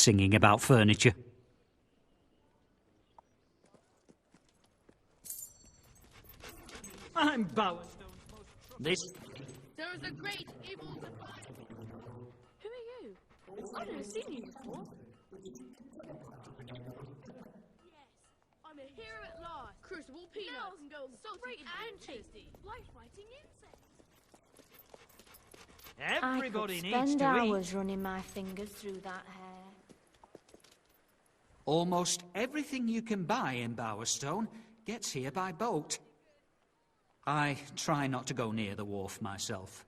singing about furniture. I'm Bowerstone's most... This... There is a great evil defiant. Who are you? I've never seen you before. Yes, I'm a hero at last. Crucible peanuts and go salty and tasty. Life-fighting insects. Everybody I could needs spend to hours eat. running my fingers through that hair. Almost everything you can buy in Bowerstone gets here by boat. I try not to go near the wharf myself.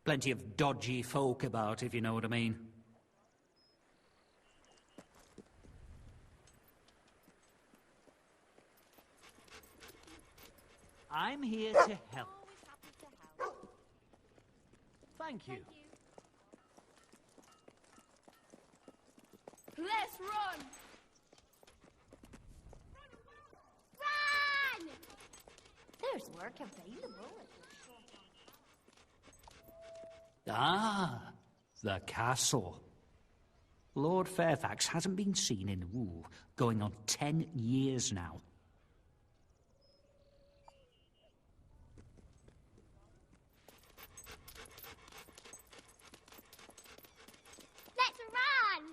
Plenty of dodgy folk about, if you know what I mean. I'm here to help. Thank you. Let's run! Run! There's work available. Ah, the castle. Lord Fairfax hasn't been seen in going on 10 years now. Let's run!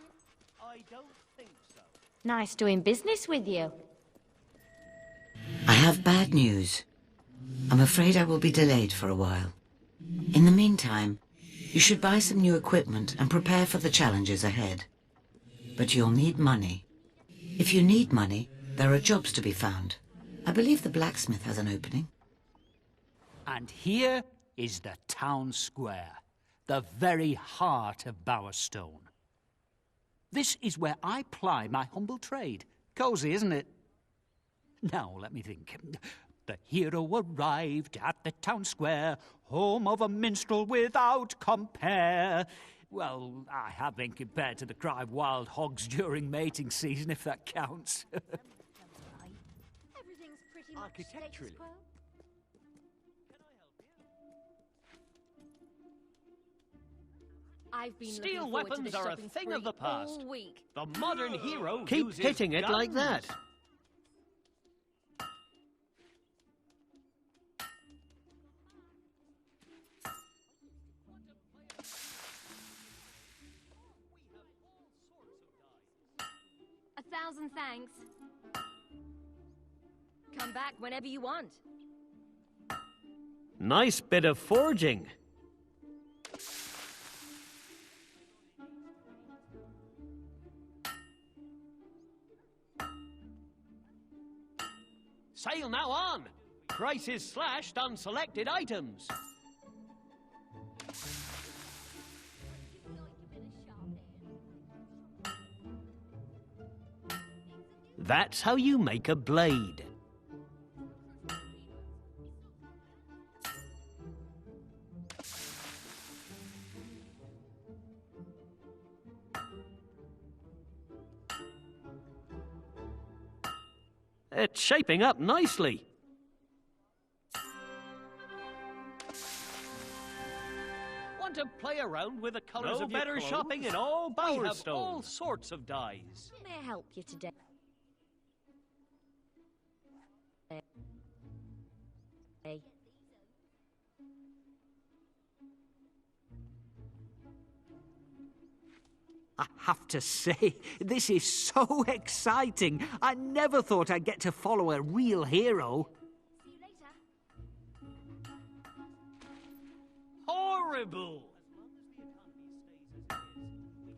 I don't think so. Nice doing business with you. I have bad news. I'm afraid I will be delayed for a while. In the meantime, you should buy some new equipment and prepare for the challenges ahead. But you'll need money. If you need money, there are jobs to be found. I believe the blacksmith has an opening. And here is the town square, the very heart of Bowerstone. This is where I ply my humble trade. Cozy, isn't it? Now, let me think. The hero arrived at the town square, home of a minstrel without compare. Well, I have been compared to the cry of wild hogs during mating season, if that counts. Everything's pretty much Architecturally. status quo. I've been Steel looking forward to weapons this are a shopping thing of the spree past. all week. The modern hero Keep uses hitting it like guns. that. A thousand thanks. Come back whenever you want. Nice bit of forging. Sale now on. Prices slashed on selected items. That's how you make a blade. It's shaping up nicely. Want to play around with the colors No of your better clothes? shopping in all We have Bowerstone. all sorts of dyes. May I help you today? I have to say, this is so exciting. I never thought I'd get to follow a real hero. See you later. Horrible.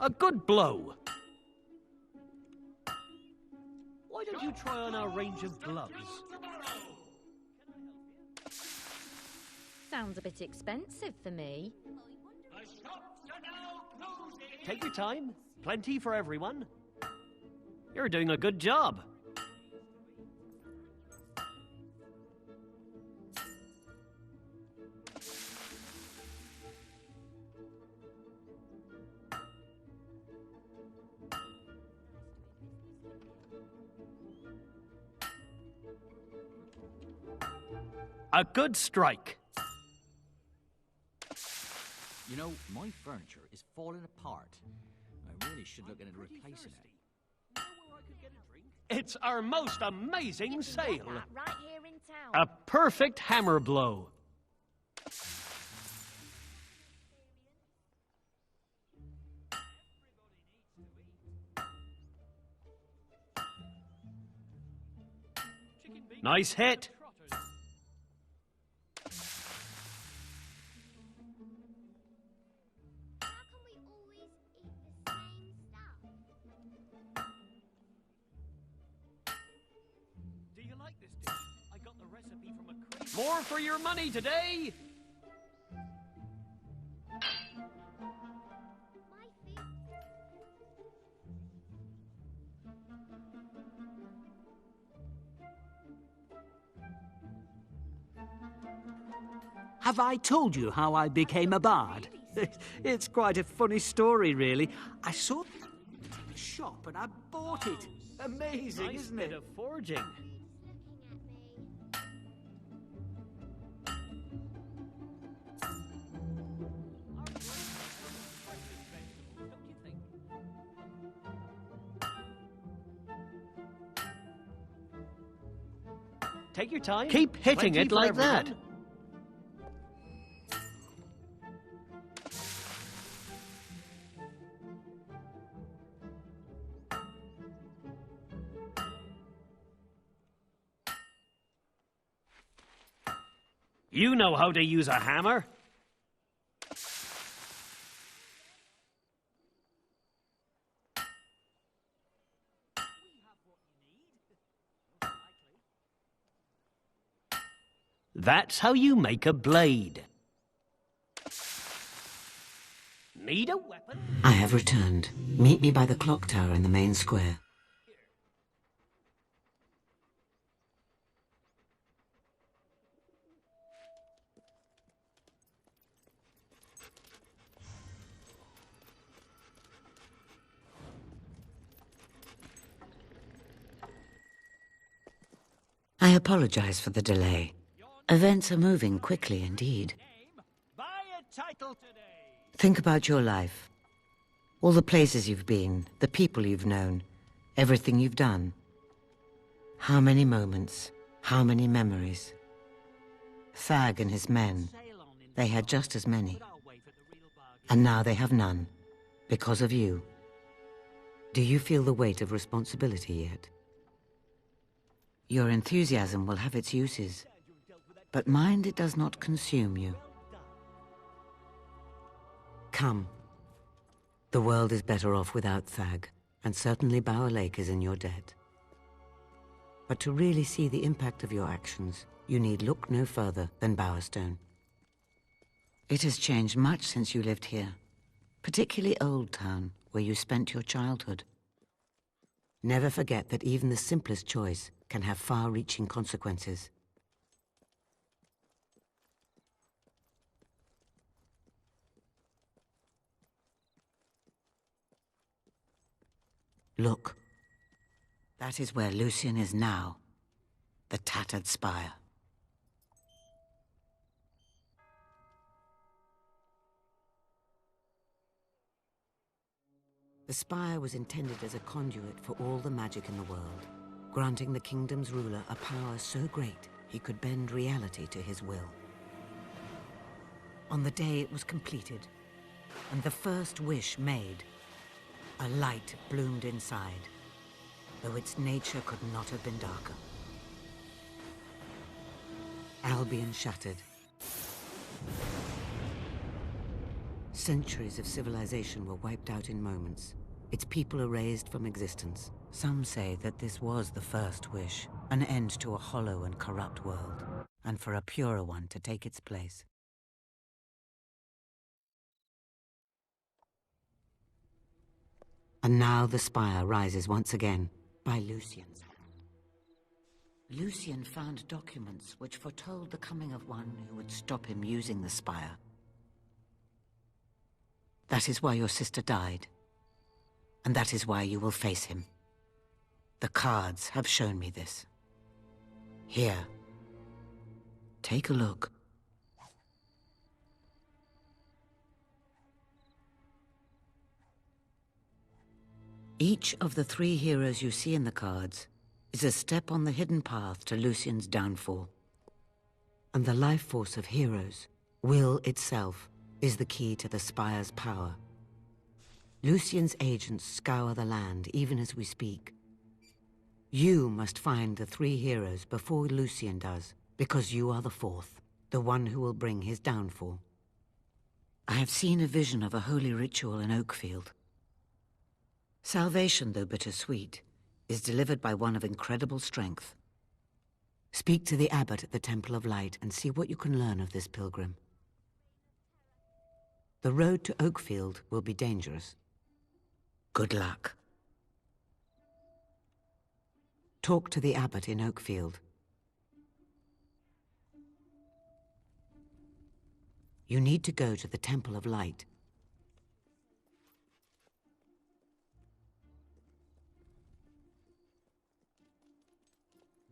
A good blow. Why don't you try on our range of gloves? Sounds a bit expensive for me. Take your time. Plenty for everyone. You're doing a good job. A good strike. You know, my furniture is falling apart. I It's our most amazing sale. Right here in town. A perfect hammer blow. Nice hit. How can we always eat the same stuff? Do you like this dish? I got the recipe from a crazy... More for your money today! My feet. Have I told you how I became a bard? It's quite a funny story, really. I saw it in a shop and I bought it. Amazing, Nice isn't bit it? of forging. Looking at me. Take your time. Keep hitting Plenty it for like that. everyone. You know how to use a hammer. That's how you make a blade. Need a weapon? I have returned. Meet me by the clock tower in the main square. I apologize for the delay. Events are moving quickly indeed. Buy a title today. Think about your life. All the places you've been, the people you've known, everything you've done. How many moments, how many memories. Thag and his men, they had just as many. And now they have none, because of you. Do you feel the weight of responsibility yet? Your enthusiasm will have its uses, but mind it does not consume you. Come. The world is better off without Thag, and certainly Bower Lake is in your debt. But to really see the impact of your actions, you need look no further than Bowerstone. It has changed much since you lived here, particularly Old Town, where you spent your childhood. Never forget that even the simplest choice can have far-reaching consequences. Look. That is where Lucian is now. The tattered spire. The spire was intended as a conduit for all the magic in the world, granting the kingdom's ruler a power so great he could bend reality to his will. On the day it was completed, and the first wish made, a light bloomed inside, though its nature could not have been darker. Albion shattered. Centuries of civilization were wiped out in moments, its people erased from existence. Some say that this was the first wish, an end to a hollow and corrupt world, and for a purer one to take its place. And now the spire rises once again, by Lucian's hand. Lucian found documents which foretold the coming of one who would stop him using the spire. That is why your sister died. And that is why you will face him. The cards have shown me this. Here. Take a look. Each of the 3 heroes you see in the cards is a step on the hidden path to Lucien's downfall. And the life force of heroes, will itself, is the key to the Spire's power. Lucien's agents scour the land even as we speak. You must find the 3 heroes before Lucien does, because you are the 4th, the one who will bring his downfall. I have seen a vision of a holy ritual in Oakfield. Salvation, though bittersweet, is delivered by one of incredible strength. Speak to the abbot at the Temple of Light and see what you can learn of this pilgrim. The road to Oakfield will be dangerous. Good luck. Talk to the abbot in Oakfield. You need to go to the Temple of Light.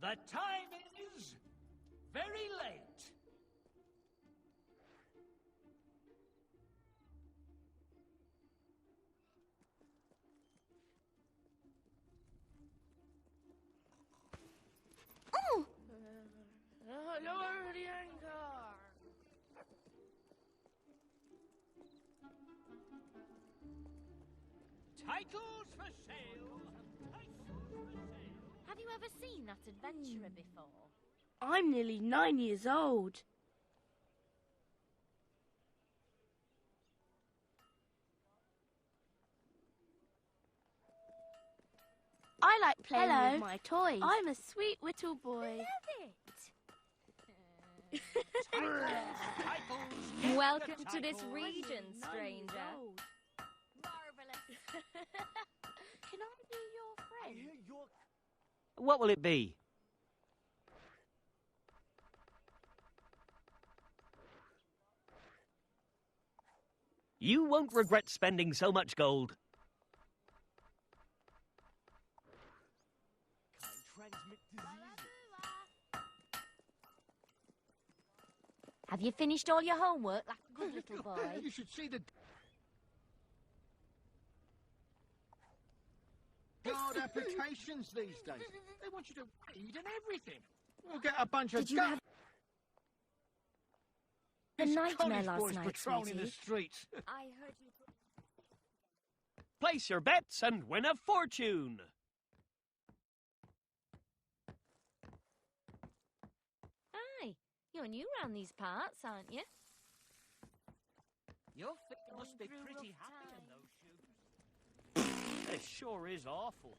The time is very late. Lower the anchor! Titles for sale. Titles for sale. Have you ever seen that adventurer before? I'm nearly 9 years old. I like playing with my toys. I'm a sweet little boy. Titles. Welcome to this region, stranger. Marvelous. Can I be your friend? What will it be? You won't regret spending so much gold. Have you finished all your homework like a good little boy? You should see the card applications these days. They want you to read and everything. We'll get a bunch of Did you have a nightmare college last boys night, patrolling the sweetie? streets. I heard you... Place your bets and win a fortune. Hi, you're new round these parts, aren't you? Your feet must be pretty happy in those shoes. It sure is awful.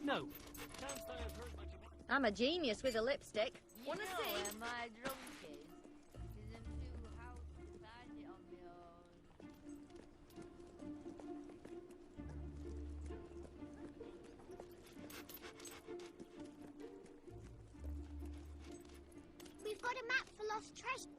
No. Can't say I've heard much about it. I'm a genius with a lipstick. Wanna see? Where my drunk is? Cause I'm too house to find it on my own. We've got a map for lost treasure.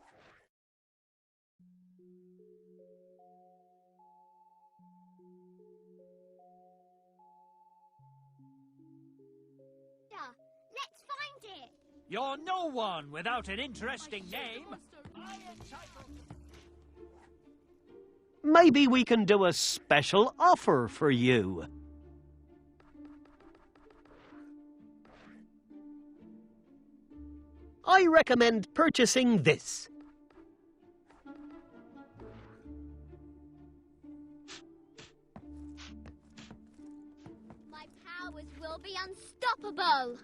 Let's find it. You're no one without an interesting name. Maybe we can do a special offer for you. I recommend purchasing this. My powers will be unstoppable.